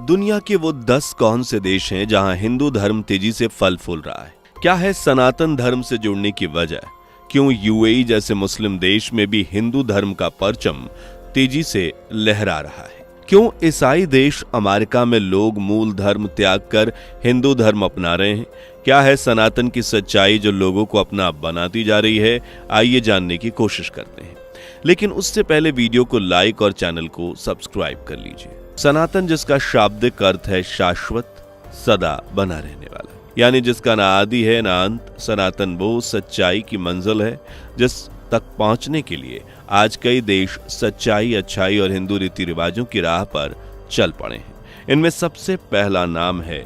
दुनिया के वो 10 कौन से देश हैं जहां हिंदू धर्म तेजी से फल फूल रहा है? क्या है सनातन धर्म से जुड़ने की वजह? क्यों यूएई जैसे मुस्लिम देश में भी हिंदू धर्म का परचम तेजी से लहरा रहा है? क्यों ईसाई देश अमेरिका में लोग मूल धर्म त्याग कर हिंदू धर्म अपना रहे हैं? क्या है सनातन की सच्चाई जो लोगों को अपना बनाती जा रही है? आइए जानने की कोशिश करते हैं, लेकिन उससे पहले वीडियो को लाइक और चैनल को सब्सक्राइब कर लीजिए। सनातन, जिसका शाब्दिक अर्थ है शाश्वत, सदा बना रहने वाला, यानी जिसका ना आदि है ना अंत। सनातन वो सच्चाई की मंजिल है जिस तक पहुंचने के लिए आज कई देश सच्चाई, अच्छाई और हिंदू रीति रिवाजों की राह पर चल पड़े हैं। इनमें सबसे पहला नाम है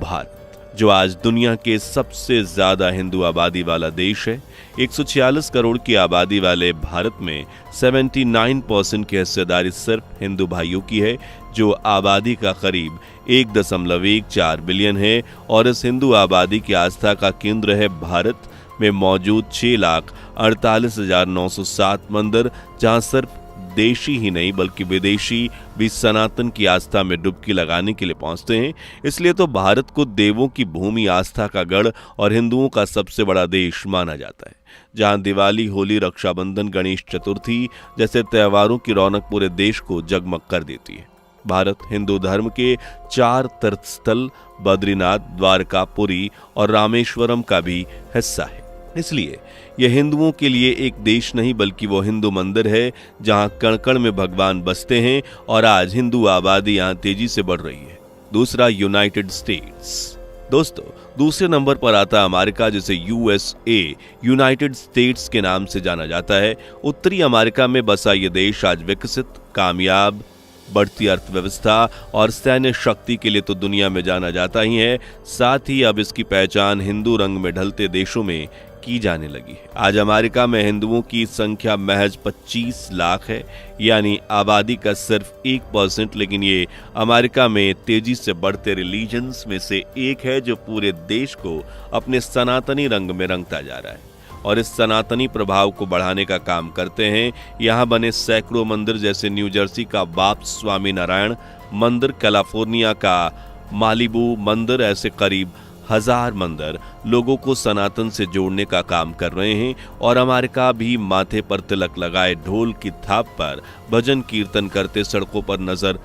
भारत, जो आज दुनिया के सबसे ज्यादा हिंदू आबादी वाला देश है। 146 करोड़ की आबादी वाले भारत में 79% की हिस्सेदारी सिर्फ हिंदू भाइयों की है, जो आबादी का करीब 1.14 बिलियन है। और इस हिंदू आबादी की आस्था का केंद्र है भारत में मौजूद 6,48,907 मंदिर, जहां सिर्फ देशी ही नहीं बल्कि विदेशी भी सनातन की आस्था में डुबकी लगाने के लिए पहुंचते हैं। इसलिए तो भारत को देवों की भूमि, आस्था का गढ़ और हिंदुओं का सबसे बड़ा देश माना जाता है, जहां दिवाली, होली, रक्षाबंधन, गणेश चतुर्थी जैसे त्योहारों की रौनक पूरे देश को जगमग कर देती है। भारत हिंदू धर्म के 4 तीर्थस्थल बद्रीनाथ, द्वारका, पुरी और रामेश्वरम का भी हिस्सा है। इसलिए यह हिंदुओं के लिए एक देश नहीं बल्कि वो हिंदू मंदिर है जहां कण कण में भगवान बसते हैं। और आज हिंदू आबादी यहां तेजी से बढ़ रही है। दूसरा, यूनाइटेड स्टेट्स। दोस्तों, दूसरे नंबर पर आता अमेरिका, जिसे यूएसए, यूनाइटेड स्टेट्स के नाम से जाना जाता है। उत्तरी अमेरिका में बसा ये देश आज विकसित, कामयाब, बढ़ती अर्थव्यवस्था और सैन्य शक्ति के लिए तो दुनिया में जाना जाता ही है। साथ ही अब इसकी पहचान हिंदू रंग में ढलते देशों में की जाने लगी है। आज अमेरिका में हिंदुओं की संख्या महज 25 लाख है, यानी आबादी का सिर्फ 1%। लेकिन ये अमेरिका में तेजी से बढ़ते रिलीजन्स में से एक है जो पूरे देश को अपने सनातनी रंग में रंगता जा रहा है और इस सनातनी प्रभाव को बढ़ाने का काम करते हैं। यहाँ बने सैकड़ों मंदिर, जैसे न्यू जर्सी का बाप स्वामी नारायण मंदिर, कैलिफोर्निया का मालिबू मंदिर, ऐसे करीब 1000 मंदिर लोगों को सनातन से जोड़ने का काम कर रहे हैं। और अमेरिका भी माथे पर तिलक लगाए ढोल की थाप पर भजन कीर्तन करते सड़कों पर नजर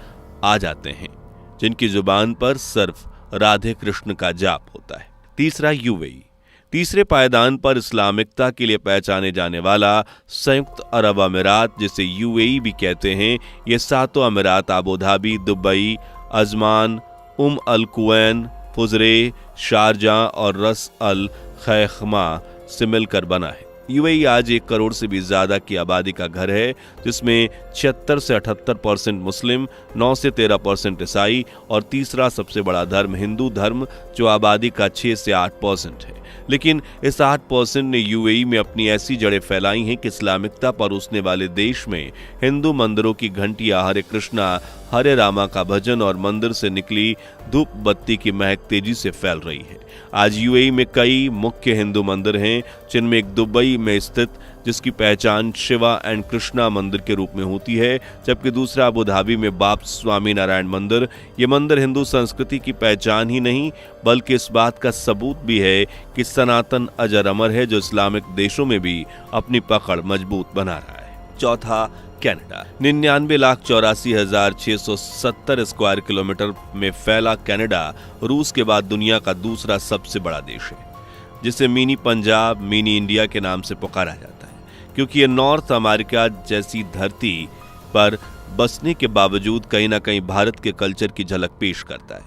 आ जाते हैं, जिनकी जुबान पर सिर्फ राधे कृष्ण का जाप होता है। तीसरा, यूएई। तीसरे पायदान पर इस्लामिकता के लिए पहचाने जाने वाला संयुक्त अरब अमीरात, जिसे यूएई भी कहते हैं, ये 7 अमीरात अबू धाबी, दुबई, अजमान, अल कुवैन, फुजरे, शारजाह और रस अल खैमा से मिलकर बना है। यूएई आज 1 करोड़ से भी ज्यादा की आबादी का घर है, जिसमें 76 से 78% मुस्लिम, 9 से 13% ईसाई और तीसरा सबसे बड़ा धर्म हिंदू धर्म, जो आबादी का 6 से 8% है। लेकिन इस 8% ने यूएई में अपनी ऐसी जड़ें फैलाई हैं कि इस्लामिकता परोसने वाले देश में हिंदू मंदिरों की घंटियां, हरे कृष्णा हरे रामा का भजन और मंदिर से निकली धूप बत्ती की महक तेजी से फैल रही है। आज यूएई में कई मुख्य हिंदू मंदिर हैं, जिनमें एक दुबई में स्थित, जिसकी पहचान शिवा एंड कृष्णा मंदिर के रूप में होती है, जबकि दूसरा अबू धाबी में बाप स्वामी नारायण मंदिर। ये मंदिर हिंदू संस्कृति की पहचान ही नहीं बल्कि इस बात का सबूत भी है कि सनातन अजर अमर है, जो इस्लामिक देशों में भी अपनी पकड़ मजबूत बना रहा है। चौथा, कनाडा। 99,84,670 स्क्वायर किलोमीटर में फैला कनाडा रूस के बाद दुनिया का दूसरा सबसे बड़ा देश है, जिसे मिनी पंजाब, मिनी इंडिया के नाम से पुकारा जाता है, क्योंकि ये नॉर्थ अमेरिका जैसी धरती पर बसने के बावजूद कहीं ना कहीं भारत के कल्चर की झलक पेश करता है,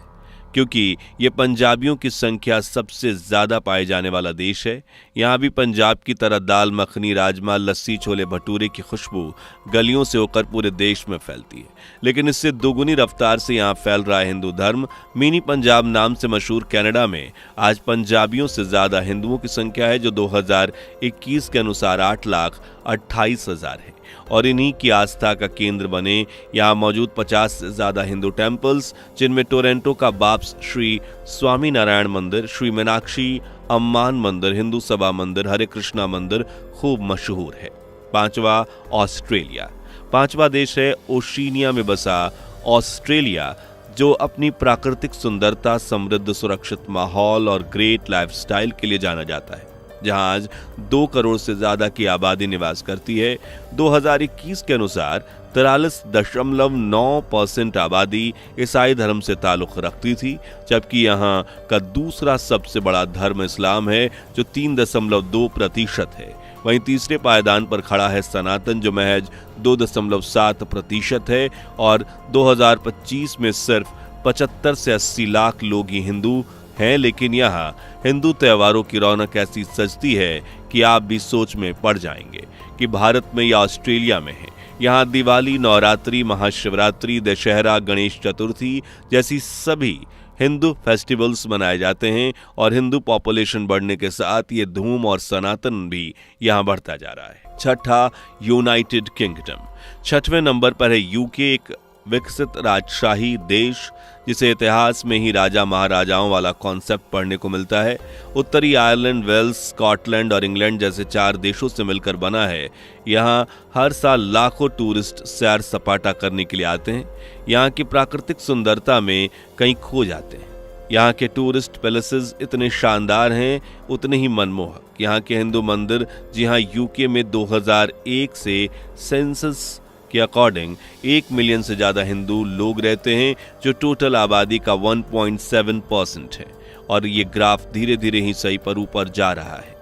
क्योंकि ये पंजाबियों की संख्या सबसे ज्यादा पाए जाने वाला देश है। यहाँ भी पंजाब की तरह दाल मखनी, राजमा, लस्सी, छोले भटूरे की खुशबू गलियों से होकर पूरे देश में फैलती है, लेकिन इससे दोगुनी रफ्तार से यहाँ फैल रहा है हिंदू धर्म। मिनी पंजाब नाम से मशहूर कनाडा में आज पंजाबियों से ज्यादा हिंदुओं की संख्या है, जो 2021 के अनुसार 8,28,000 है और इन्हीं की आस्था का केंद्र बने यहाँ मौजूद 50 से ज्यादा हिंदू टेम्पल्स, जिनमें टोरंटो का बाप श्री स्वामी नारायण मंदिर, श्री मीनाक्षी अम्मान मंदिर, हिंदू सभा मंदिर, हरे कृष्णा मंदिर खूब मशहूर है। पांचवा, ऑस्ट्रेलिया। पांचवा देश है ओशिनिया में बसा ऑस्ट्रेलिया, जो अपनी प्राकृतिक सुंदरता, समृद्ध सुरक्षित माहौल और ग्रेट लाइफस्टाइल के लिए जाना जाता है, जहां आज 2 करोड़ से ज्यादा की आबादी निवास करती है। 2021 के अनुसार 43.9% आबादी ईसाई धर्म से ताल्लुक रखती थी, जबकि यहाँ का दूसरा सबसे बड़ा धर्म इस्लाम है जो 3.2% है। वहीं तीसरे पायदान पर खड़ा है सनातन जो महज 2.7% है और 2025 में सिर्फ 75 से 80 लाख लोग ही हिंदू हैं। लेकिन यहाँ हिंदू त्योहारों की रौनक ऐसी सजती है कि आप भी सोच में पड़ जाएंगे कि भारत में या ऑस्ट्रेलिया में है। यहाँ दिवाली, नवरात्रि, महाशिवरात्रि, दशहरा, गणेश चतुर्थी जैसी सभी हिंदू फेस्टिवल्स मनाए जाते हैं और हिंदू पॉपुलेशन बढ़ने के साथ ये धूम और सनातन भी यहाँ बढ़ता जा रहा है। छठा, यूनाइटेड किंगडम। 6वें नंबर पर है यूके, एक विकसित राजशाही देश जिसे इतिहास में ही राजा महाराजाओं वाला कॉन्सेप्ट पढ़ने को मिलता है। उत्तरी आयरलैंड, वेल्स, स्कॉटलैंड और इंग्लैंड जैसे 4 देशों से मिलकर बना है। यहाँ हर साल लाखों टूरिस्ट सैर सपाटा करने के लिए आते हैं। यहाँ की प्राकृतिक सुंदरता में कहीं खो जाते हैं। यहाँ के टूरिस्ट पैलेसेस इतने शानदार हैं, उतने ही मनमोहक। यहाँ के हिंदू मंदिर, जी हाँ, यूके में 2001 से सेंसस के अकॉर्डिंग 1 मिलियन से ज्यादा हिंदू लोग रहते हैं, जो टोटल आबादी का 1.7% है। और ये ग्राफ धीरे धीरे ही सही पर ऊपर जा रहा है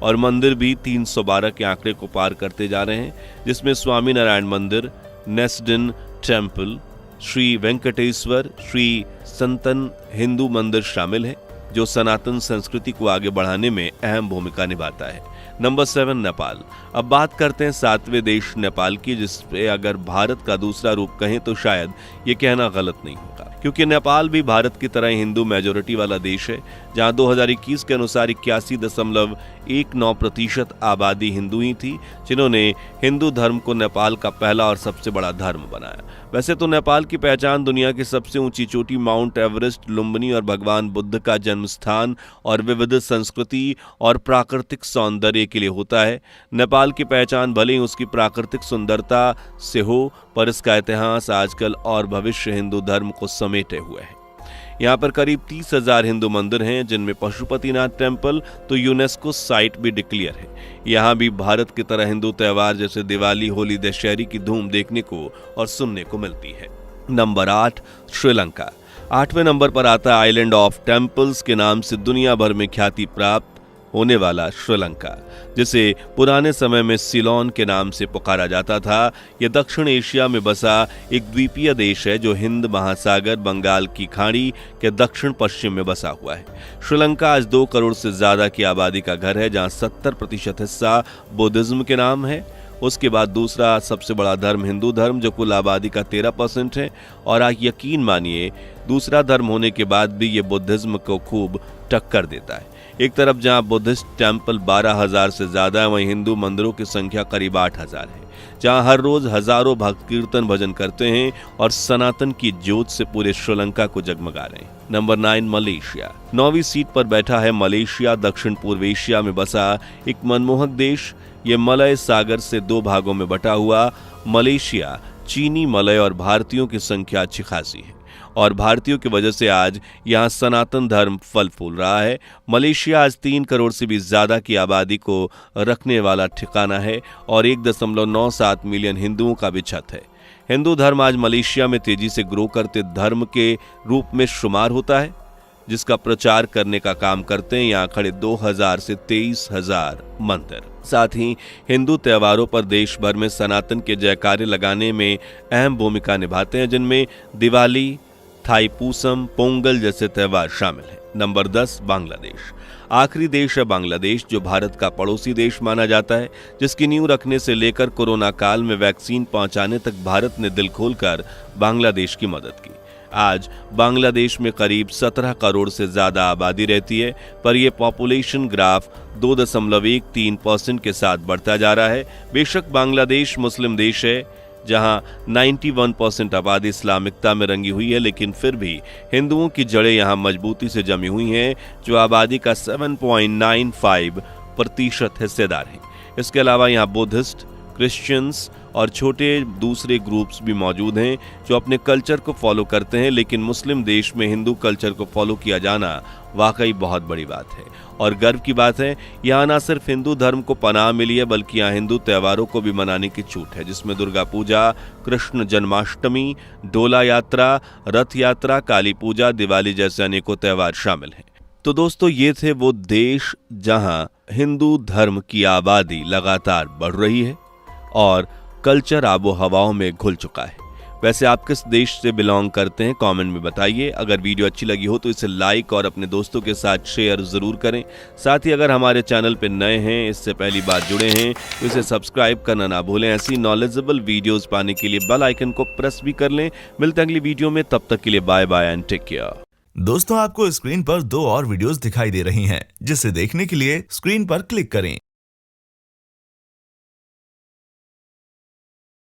और मंदिर भी 312 के आंकड़े को पार करते जा रहे हैं, जिसमें स्वामी नारायण मंदिर, नेस्डन टेम्पल, श्री वेंकटेश्वर, श्री संतन हिंदू मंदिर शामिल है, जो सनातन संस्कृति को आगे बढ़ाने में अहम भूमिका निभाता है। नंबर 7, नेपाल। अब बात करते हैं 7वें देश नेपाल की, जिसपे अगर भारत का दूसरा रूप कहें तो शायद ये कहना गलत नहीं होगा, क्योंकि नेपाल भी भारत की तरह हिंदू मेजोरिटी वाला देश है, जहां 2021 के अनुसार 81.19% आबादी हिंदू ही थी, जिन्होंने हिंदू धर्म को नेपाल का पहला और सबसे बड़ा धर्म बनाया। वैसे तो नेपाल की पहचान दुनिया की सबसे ऊंची चोटी माउंट एवरेस्ट, लुम्बिनी और भगवान बुद्ध का जन्म स्थान और विविध संस्कृति और प्राकृतिक सौंदर्य के लिए होता है। नेपाल की पहचान भले ही उसकी प्राकृतिक सुंदरता से हो, पर इसका इतिहास, आजकल और भविष्य हिंदू धर्म को समेटे हुए है। यहाँ पर करीब 30,000 हिंदू मंदिर हैं, जिनमें पशुपतिनाथ टेम्पल तो यूनेस्को साइट भी डिक्लेयर है। यहाँ भी भारत की तरह हिंदू त्योहार जैसे दिवाली, होली, दशहरे की धूम देखने को और सुनने को मिलती है। नंबर 8, श्रीलंका। 8वें नंबर पर आता है आइलैंड ऑफ टेम्पल्स के नाम से दुनिया भर में ख्याति प्राप्त होने वाला श्रीलंका, जिसे पुराने समय में सिलोन के नाम से पुकारा जाता था। यह दक्षिण एशिया में बसा एक द्वीपीय देश है जो हिंद महासागर, बंगाल की खाड़ी के दक्षिण पश्चिम में बसा हुआ है। श्रीलंका आज 2 करोड़ से ज्यादा की आबादी का घर है, जहां 70% हिस्सा बुद्धिज्म के नाम है। उसके बाद दूसरा सबसे बड़ा धर्म हिंदू धर्म, जो कुल आबादी का 13% है। और आप यकीन मानिए, दूसरा धर्म होने के बाद भी ये बुद्धिज्म को खूब टक्कर देता है। एक तरफ जहां बुद्धिस्ट टेम्पल 12,000 से ज्यादा है, वहीं हिंदू मंदिरों की संख्या करीब 8,000 है, जहां हर रोज हजारों भक्त कीर्तन भजन करते हैं और सनातन की ज्योत से पूरे श्रीलंका को जगमगा रहे हैं। Number 9, Malaysia. 9वीं सीट पर बैठा है मलेशिया, दक्षिण पूर्व एशिया में बसा एक मनमोहक देश। ये मलय सागर से 2 भागों में बटा हुआ मलेशिया चीनी, मलय और भारतीयों की संख्या अच्छी खासी है और भारतीयों की वजह से आज यहाँ सनातन धर्म फल फूल रहा है। मलेशिया आज 3 करोड़ से भी ज्यादा की आबादी को रखने वाला ठिकाना है और 1.97 मिलियन हिंदुओं का भी छत है। हिंदू धर्म आज मलेशिया में तेजी से ग्रो करते धर्म के रूप में शुमार होता है, जिसका प्रचार करने का काम करते हैं यहाँ खड़े 2,000 से 23,000 मंदिर। साथ ही हिंदू त्योहारों पर देश भर में सनातन के जयकारे लगाने में अहम भूमिका निभाते हैं, जिनमें दिवाली, थाईपूसम, पोंगल जैसे त्योहार शामिल हैं। नंबर 10, बांग्लादेश। आखिरी देश है बांग्लादेश, जो भारत का पड़ोसी देश माना जाता है, जिसकी नींव रखने से लेकर कोरोना काल में वैक्सीन पहुंचाने तक भारत ने दिल खोलकर बांग्लादेश की मदद की। आज बांग्लादेश में करीब 17 करोड़ से ज्यादा आबादी रहती है, पर यह पॉपुलेशन ग्राफ 2.13% के साथ बढ़ता जा रहा है। बेशक बांग्लादेश मुस्लिम देश है, जहां 91% आबादी इस्लामिकता में रंगी हुई है, लेकिन फिर भी हिंदुओं की जड़ें यहां मजबूती से जमी हुई हैं, जो आबादी का 7.95% हिस्सेदार हैं। इसके अलावा यहां बुद्धिस्ट, क्रिश्चियंस और छोटे दूसरे ग्रुप्स भी मौजूद हैं जो अपने कल्चर को फॉलो करते हैं, लेकिन मुस्लिम देश में हिंदू कल्चर को फॉलो किया जाना वाकई बहुत बड़ी बात है और गर्व की बात है। यहाँ न सिर्फ हिंदू धर्म को पनाह मिली है बल्कि यहाँ हिंदू त्योहारों को भी मनाने की छूट है, जिसमें दुर्गा पूजा, कृष्ण जन्माष्टमी, डोला यात्रा, रथ यात्रा, काली पूजा, दिवाली जैसे अनेकों त्योहार शामिल हैं। तो दोस्तों, ये थे वो देश जहां हिंदू धर्म की आबादी लगातार बढ़ रही है और कल्चर आबो हवाओं में घुल चुका है। वैसे आप किस देश से बिलोंग करते हैं, कमेंट में बताइए। अगर वीडियो अच्छी लगी हो तो इसे लाइक और अपने दोस्तों के साथ शेयर जरूर करें। साथ ही अगर हमारे चैनल पर नए हैं, इससे पहली बार जुड़े हैं, तो इसे सब्सक्राइब करना ना भूलें। ऐसी नॉलेजेबल वीडियोस पाने के लिए बेल आइकन को प्रेस भी कर लें। मिलते हैं अगली वीडियो में, तब तक के लिए bye bye and take care. दोस्तों, आपको स्क्रीन पर 2 और वीडियोस दिखाई दे रही हैं, जिसे देखने के लिए स्क्रीन पर क्लिक करें।